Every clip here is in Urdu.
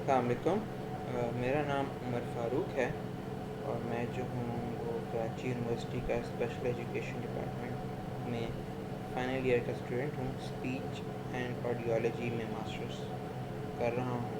السلام علیکم۔ میرا نام عمر فاروق ہے اور میں جو ہوں وہ کراچی یونیورسٹی کا اسپیشل ایجوکیشن ڈپارٹمنٹ میں فائنل ایئر کا اسٹوڈنٹ ہوں۔ اسپیچ اینڈ آڈیولوجی میں ماسٹرس کر رہا ہوں۔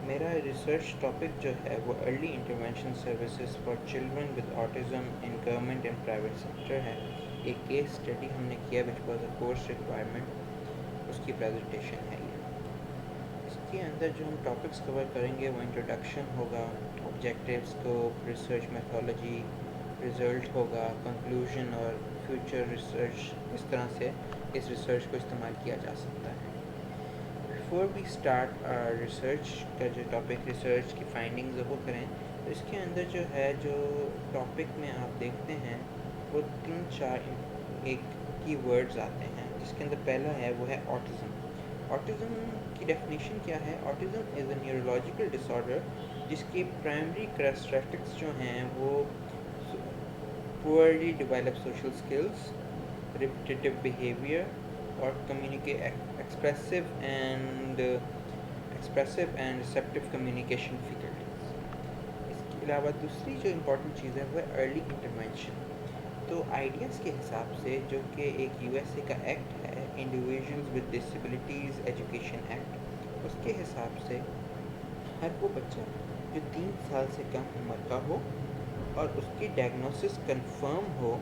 میرا ریسرچ ٹاپک جو ہے وہ early intervention services for children with autism in government and private sector ہے۔ ایک کیس اسٹڈی ہم نے کیا which was a course requirement, اس کی پریزنٹیشن ہے یہ۔ اس کے اندر جو ہم ٹاپکس کور کریں گے وہ انٹروڈکشن ہوگا، objective scope, research mythology, result ہوگا، کنکلوژن اور فیوچر ریسرچ، کس طرح سے اس ریسرچ کو استعمال کیا جا سکتا ہے۔ بیفور وی اسٹارٹ ریسرچ کا جو ٹاپک ریسرچ کی فائنڈنگز وہ کریں تو اس کے اندر جو ہے جو ٹاپک میں آپ دیکھتے ہیں وہ 3-4 ایک کی ورڈز آتے ہیں، جس کے اندر پہلا ہے وہ ہے آٹزم۔ آٹزم کی ڈیفینیشن کیا ہے؟ Autism is a neurological disorder جس کی پرائمری کریکٹرسٹکس جو ہیں وہ poorly developed social skills, repetitive behaviour اور expressive and receptive communication faculties. اس کے علاوہ دوسری جو امپورٹنٹ چیز ہے وہ ہے ارلی انٹرونشن۔ تو آئیڈیاز کے حساب سے جو کہ ایک یو ایس اے کا ایکٹ ہے، individuals with disabilities education act, اس کے حساب سے ہر وہ بچہ جو 3 سال سے کم عمر کا ہو اور اس کی diagnosis confirm who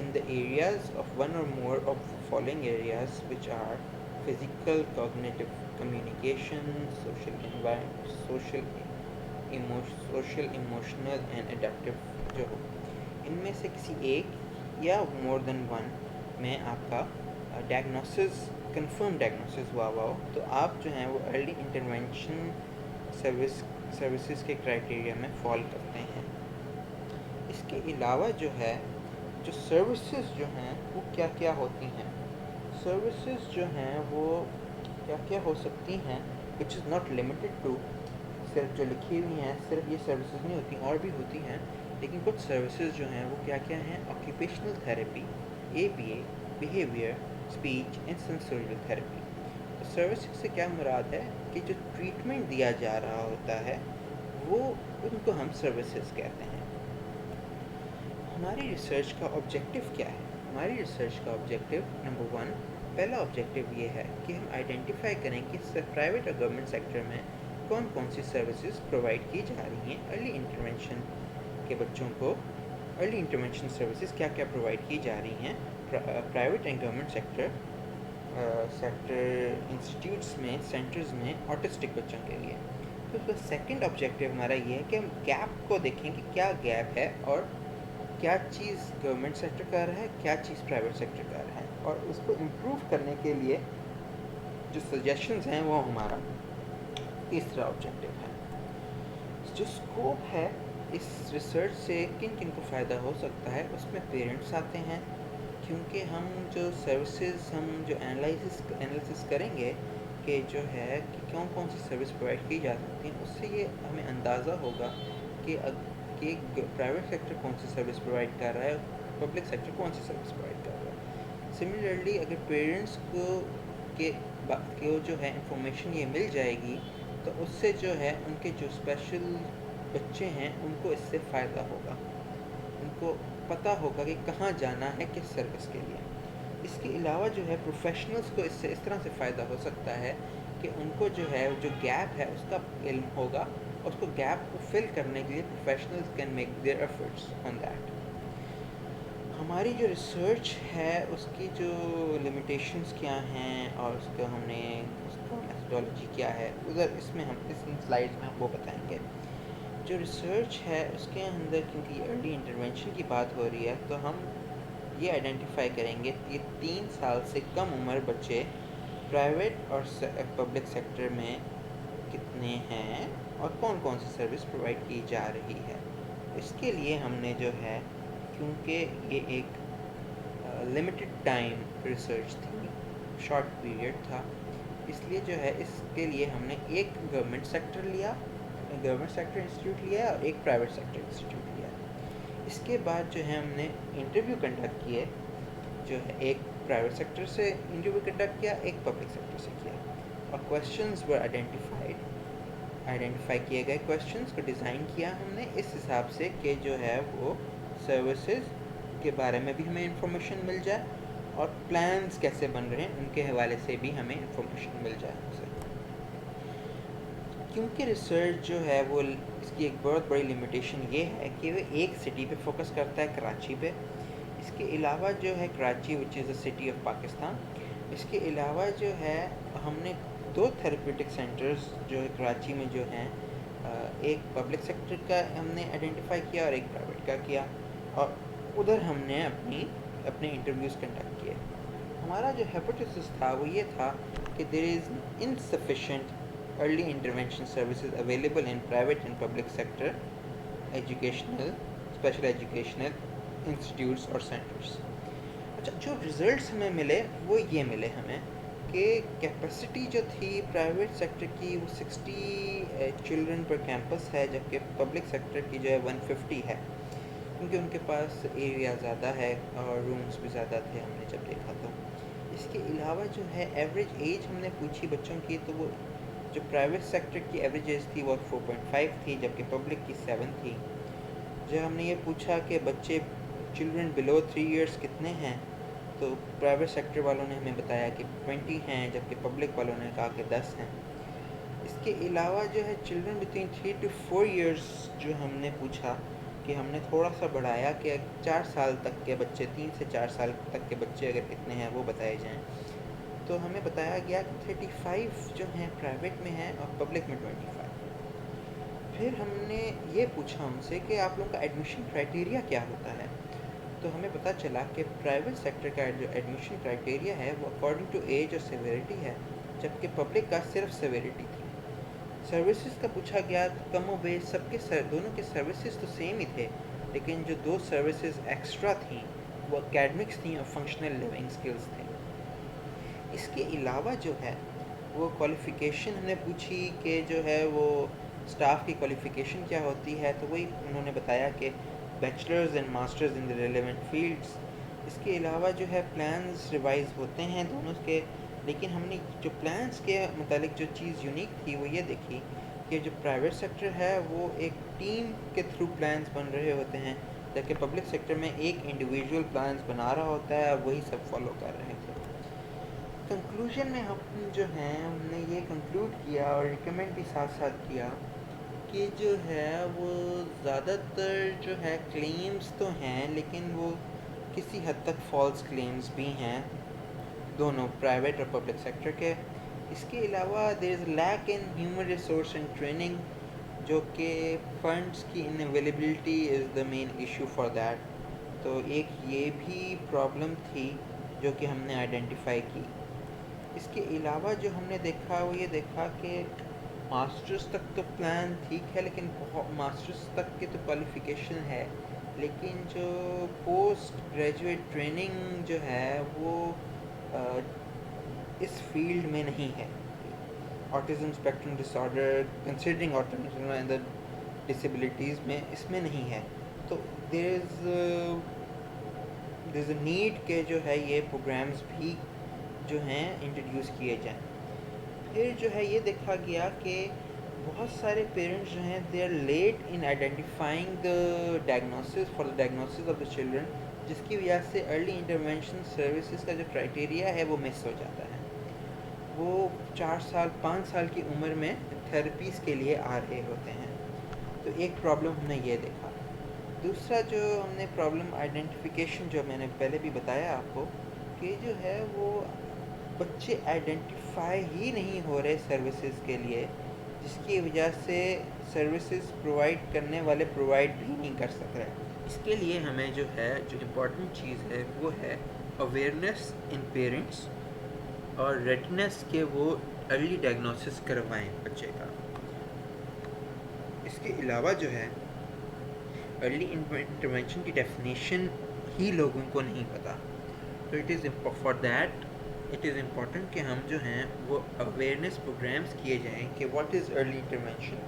in the areas of one or more of the following areas, which are physical, cognitive, communication, social, emotional and adaptive جو ہو، ان میں سے کسی ایک یا مور دین ون میں آپ کا ڈائگنوسس کنفرم ڈائگنوسس ہوا ہو تو آپ جو ہیں وہ ارلی انٹرونشن سروسز کے کرائٹیریا میں فال کرتے ہیں۔ اس کے علاوہ جو ہے جو سروسز جو ہیں وہ کیا کیا ہوتی ہیں، سروسز جو ہیں وہ کیا کیا ہو سکتی ہیں، which is not limited to, صرف جو لکھی ہوئی ہیں صرف یہ سروسز نہیں ہوتی، اور بھی ہوتی ہیں، لیکن کچھ سروسز جو ہیں وہ کیا کیا ہیں؟ Occupational therapy, A B A, behaviour, speech and sensorial therapy. Services سے کیا مراد ہے کہ جو ٹریٹمنٹ دیا جا رہا ہوتا ہے وہ ان کو ہم سروسز کہتے ہیں۔ ہماری ریسرچ کا آبجیکٹیو کیا ہے؟ ہماری ریسرچ کا آبجیکٹیو نمبر 1، پہلا آبجیکٹیو یہ ہے کہ ہم آئیڈینٹیفائی کریں کہ پرائیویٹ اور گورنمنٹ سیکٹر میں کون کون سی سروسز پرووائڈ کی جا رہی ہیں ارلی انٹرونشن کے بچوں کو۔ ارلی انٹرونشن سروسز کیا کیا پرووائڈ کی جا رہی ہیں private and government sector institutes میں، سینٹرز میں آٹسٹک بچوں کے لیے۔ تو اس کا سیکنڈ آبجیکٹیو ہمارا یہ ہے کہ ہم گیپ کو دیکھیں کہ کیا گیپ ہے اور کیا چیز گورنمنٹ سیکٹر کر رہا ہے، کیا چیز پرائیویٹ سیکٹر کر رہا ہے، اور اس کو امپروو کرنے کے لیے جو سجیشنز ہیں وہ ہمارا تیسرا آبجیکٹیو ہے۔ جو اسکوپ ہے اس ریسرچ سے کن کن کو فائدہ ہو سکتا ہے، اس میں پیرنٹس آتے ہیں، کیونکہ ہم جو سروسز ہم جو انالیسس کریں گے کہ جو ہے کہ کون کون سی سروس پرووائڈ کی جا سکتی ہیں، اس سے یہ ہمیں اندازہ ہوگا کہ پرائیویٹ سیکٹر کون سی سروس پرووائڈ کر رہا ہے، پبلک سیکٹر کون سی سروس پرووائڈ کر رہا ہے۔ سملرلی اگر پیرنٹس کو جو ہے انفارمیشن یہ مل جائے گی تو اس سے جو ہے ان کے جو اسپیشل بچے ہیں ان کو اس سے فائدہ ہوگا، ان کو پتہ ہوگا کہ کہاں جانا ہے کس سروس کے لیے۔ اس کے علاوہ جو ہے پروفیشنلز کو اس سے اس طرح سے فائدہ ہو سکتا ہے کہ ان کو جو ہے جو گیپ ہے اس کا علم ہوگا، اس کو گیپ کو فل کرنے کے لیے professionals can make their efforts on that. ہماری جو ریسرچ ہے اس کی جو لمیٹیشنز کیا ہیں اور اس کا میتھڈالوجی کیا ہے، ادھر اس میں ہم اس سلائڈ میں ہم وہ بتائیں گے۔ جو ریسرچ ہے اس کے اندر کیونکہ ارلی انٹرونشن کی بات ہو رہی ہے تو ہم یہ آئیڈینٹیفائی کریں گے کہ 3 سال سے کم عمر بچے پرائیویٹ اور پبلک سیکٹر میں کتنے ہیں اور کون کون سی سروس پرووائڈ کی جا رہی ہے۔ اس کے لیے ہم نے جو ہے، کیونکہ یہ ایک لمیٹڈ ٹائم ریسرچ تھی، شارٹ پیریڈ تھا، اس لیے جو ہے اس کے لیے ہم نے ایک گورنمنٹ سیکٹر انسٹیٹیوٹ لیا اور ایک پرائیویٹ سیکٹر انسٹیٹیوٹ لیا۔ اس کے بعد جو ہے ہم نے انٹرویو کنڈکٹ کیے، جو ہے ایک پرائیویٹ سیکٹر سے انٹرویو کنڈکٹ کیا، ایک پبلک سیکٹر سے کیا، اور کویشچنز ور آئیڈینٹیفائی کیے گئے کویشچنز کو ڈیزائن کیا ہم نے اس حساب سے کہ جو ہے وہ سروسز کے بارے میں بھی ہمیں انفارمیشن مل جائے اور پلانز کیسے بن رہے ہیں ان کے حوالے سے بھی ہمیں انفارمیشن مل جائے ہم سے. کیونکہ ریسرچ جو ہے وہ اس کی ایک بہت بڑی لمیٹیشن یہ ہے کہ وہ ایک سٹی پہ فوکس کرتا ہے، کراچی پہ. اس کے علاوہ جو ہے کراچی وچ از اے سٹی آف پاکستان، اس کے علاوہ جو ہے ہم نے 2 تھراپیوٹک سینٹرز جو ہے کراچی میں جو ہیں، ایک پبلک سیکٹر کا ہم نے آئیڈینٹیفائی کیا اور ایک پرائیویٹ کا کیا، اور ادھر ہم نے اپنے انٹرویوز کنڈکٹ کیے. ہمارا جو ہیپوتھیسس تھا وہ یہ تھا کہ there is insufficient early intervention services available in private and public sector educational special educational institutes اور سینٹرس. اچھا، جو ریزلٹس ہمیں ملے وہ یہ ملے ہمیں کہ کیپیسٹی جو تھی پرائیویٹ سیکٹر کی وہ 60 چلڈرن پر کیمپس ہے، جبکہ پبلک سیکٹر کی جو ہے 150 ہے، کیونکہ ان کے پاس ایریا زیادہ ہے اور رومز بھی زیادہ تھے ہم نے جب دیکھا تو. اس کے علاوہ جو ہے ایوریج ایج ہم نے پوچھی بچوں کی، تو وہ جو پرائیویٹ سیکٹر کی ایوریج ایج تھی وہ 4.5 تھی، جبکہ پبلک کی 7 تھی. جب ہم نے یہ پوچھا کہ بچے چلڈرن بلو 3 ایئرس کتنے ہیں، تو پرائیویٹ سیکٹر والوں نے ہمیں بتایا کہ 20 ہیں، جبکہ پبلک والوں نے کہا کہ 10 ہیں. اس کے علاوہ جو ہے چلڈرن بٹوین 3 to 4 ایئرس جو ہم نے پوچھا کہ ہم نے تھوڑا سا بڑھایا کہ 4 سال تک کے بچے، 3 سے 4 سال تک کے بچے اگر کتنے ہیں وہ بتائے جائیں، تو ہمیں بتایا گیا کہ 35 جو ہیں پرائیویٹ میں ہیں اور پبلک میں 25. پھر ہم نے یہ پوچھا ان سے کہ آپ لوگوں کا ایڈمیشن کرائٹیریا کیا ہوتا ہے، تو ہمیں پتہ چلا کہ پرائیویٹ سیکٹر کا جو ایڈمیشن کرائٹیریا ہے وہ اکارڈنگ ٹو ایج اور سیویرٹی ہے، جبکہ پبلک کا صرف سیویرٹی تھی. سروسز کا پوچھا گیا تو کم و بیش سب کے دونوں کے سروسز تو سیم ہی تھے، لیکن جو 2 سروسز ایکسٹرا تھیں وہ اکیڈمکس تھیں اور فنکشنل لیونگ سکلز تھے. اس کے علاوہ جو ہے وہ کوالیفیکیشن ہم نے پوچھی کہ جو ہے وہ اسٹاف کی کوالیفیکیشن کیا ہوتی ہے، تو وہی انہوں نے بتایا کہ bachelors and masters in the relevant fields. اس کے علاوہ جو ہے پلانز ریوائز ہوتے ہیں دونوں کے، لیکن ہم نے جو پلانز کے متعلق جو چیز یونیک تھی وہ یہ دیکھی کہ جو پرائیویٹ سیکٹر ہے وہ ایک ٹیم کے تھرو پلانز بن رہے ہوتے ہیں، جبکہ پبلک سیکٹر میں ایک انڈیویجول پلانز بنا رہا ہوتا ہے اور وہی سب فالو کر رہے تھے. کنکلوژن میں ہم جو ہیں ہم نے یہ کنکلوڈ کیا اور ریکمینڈ بھی ساتھ ساتھ کیا کہ جو ہے وہ زیادہ تر جو ہے کلیمز تو ہیں، لیکن وہ کسی حد تک فالس کلیمز بھی ہیں دونوں پرائیویٹ اور پبلک سیکٹر کے. اس کے علاوہ there is lack in human resource and training, جو کہ فنڈس کی unavailability is the main issue for that. تو ایک یہ بھی پرابلم تھی جو کہ ہم نے آئیڈینٹیفائی کی. اس کے علاوہ جو ہم نے دیکھا وہ یہ دیکھا کہ ماسٹرز تک تو پلان ٹھیک ہے، لیکن ماسٹرز تک کی تو کوالیفیکیشن ہے، لیکن جو پوسٹ گریجویٹ ٹریننگ جو ہے وہ اس فیلڈ میں نہیں ہے. Autism spectrum disorder considering autism and disabilities میں اس میں نہیں ہے. تو دیر از اے نیڈ کہ جو ہے یہ پروگرامز بھی جو ہیں انٹروڈیوس کیے جائیں. پھر جو ہے یہ دیکھا گیا کہ بہت سارے پیرنٹس جو ہیں they are late in identifying the diagnosis for the diagnosis of the children, جس کی وجہ سے ارلی انٹرونشن سروسز کا جو کرائٹیریا ہے وہ مس ہو جاتا ہے. وہ 4 سال 5 سال کی عمر میں تھراپیز کے لیے آ رہے ہوتے ہیں. تو ایک پرابلم ہم نے یہ دیکھا. دوسرا جو ہم نے پرابلم آئیڈینٹیفیکیشن جو میں نے پہلے بھی بتایا آپ کو کہ جو ہے وہ بچے آئیڈینٹیفائی ہی نہیں ہو رہے سروسز کے لیے، جس کی وجہ سے سروسز پرووائڈ کرنے والے پرووائڈ بھی نہیں کر سک رہے. اس کے لیے ہمیں جو ہے جو امپورٹنٹ چیز ہے وہ ہے اویئرنیس ان پیرنٹس اور ریڈنیس کہ وہ ارلی ڈائگنوسس کروائیں بچے کا. اس کے علاوہ جو ہے ارلی انٹرونشن کی ڈیفینیشن ہی لوگوں کو نہیں پتہ. تو اٹ از امپورٹنٹ کہ ہم جو ہیں وہ اویئرنیس پروگرامز کیے جائیں کہ واٹ از ارلی انٹرونشن،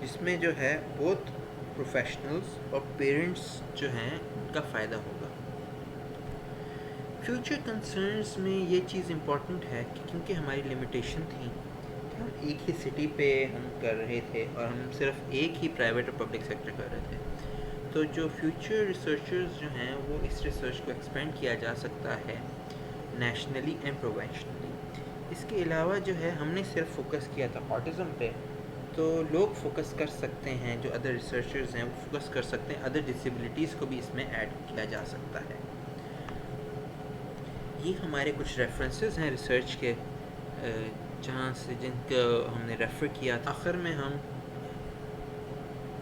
جس میں جو ہے بہت پروفیشنلز اور پیرنٹس جو ہیں ان کا فائدہ ہوگا. فیوچر کنسرنس میں یہ چیز امپورٹنٹ ہے کہ کیونکہ ہماری لمیٹیشن تھی کہ ہم ایک ہی سٹی پہ ہم کر رہے تھے اور ہم صرف ایک ہی پرائیویٹ اور پبلک سیکٹر کر رہے تھے. تو جو فیوچر ریسرچرز جو ہیں وہ اس ریسرچ کو ایکسپینڈ کیا جا سکتا ہے نیشنلی اینڈ پروونشنلی. اس کے علاوہ جو ہے ہم نے صرف فوکس کیا تھا آٹزم پہ, تو لوگ فوکس کر سکتے ہیں, جو ادر ریسرچرز ہیں وہ فوکس کر سکتے ہیں, ادر ڈسیبلٹیز کو بھی اس میں ایڈ کیا جا سکتا ہے. یہ ہمارے کچھ ریفرنسز ہیں ریسرچ کے جہاں سے جن کو ہم نے ریفر کیا تھا. آخر میں ہم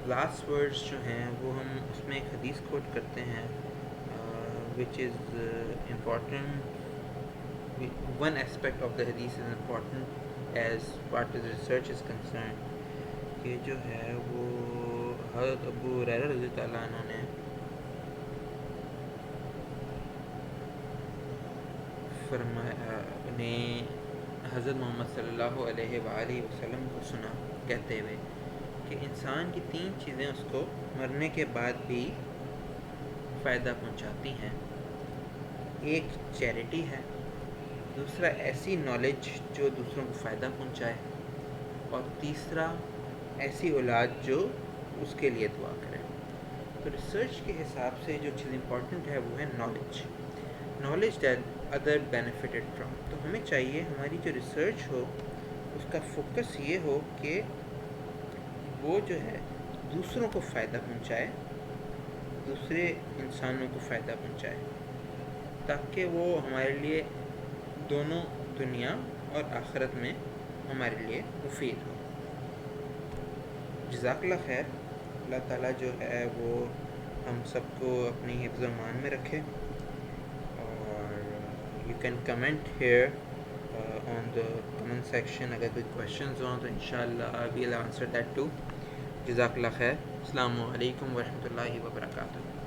لاسٹ ورڈز جو ہیں وہ ہم اس میں ایک حدیث کوٹ کرتے ہیں which is important. One aspect of the حدیث is important as part of research is concern. یہ جو ہے وہ حضرت ابو ہریرہ رضی اللہ عنہ نے فرمایا نے حضرت محمد صلی اللہ علیہ وآلہ وسلم کو سنا کہتے ہوئے کہ انسان کی 3 چیزیں اس کو مرنے کے بعد بھی فائدہ پہنچاتی ہیں. ایک چیریٹی ہے, دوسرا ایسی نالج جو دوسروں کو فائدہ پہنچائے, اور تیسرا ایسی اولاد جو اس کے لیے دعا کرے. تو ریسرچ کے حساب سے جو چیز امپورٹنٹ ہے وہ ہے knowledge that other benefited from. تو ہمیں چاہیے ہماری جو ریسرچ ہو اس کا فوکس یہ ہو کہ وہ جو ہے دوسروں کو فائدہ پہنچائے, دوسرے انسانوں کو فائدہ پہنچائے, تاکہ وہ ہمارے لیے دونوں دنیا اور آخرت میں ہمارے لیے مفید ہو. جزاک اللہ خیر. اللہ تعالیٰ جو ہے وہ ہم سب کو اپنی حفظ و امان میں رکھے. اور you can comment here on the comment section. اگر کوئی کویشچنز ہوں تو انشاءاللہ I will answer that too. جزاک اللہ خیر. السلام علیکم ورحمۃ اللہ وبرکاتہ.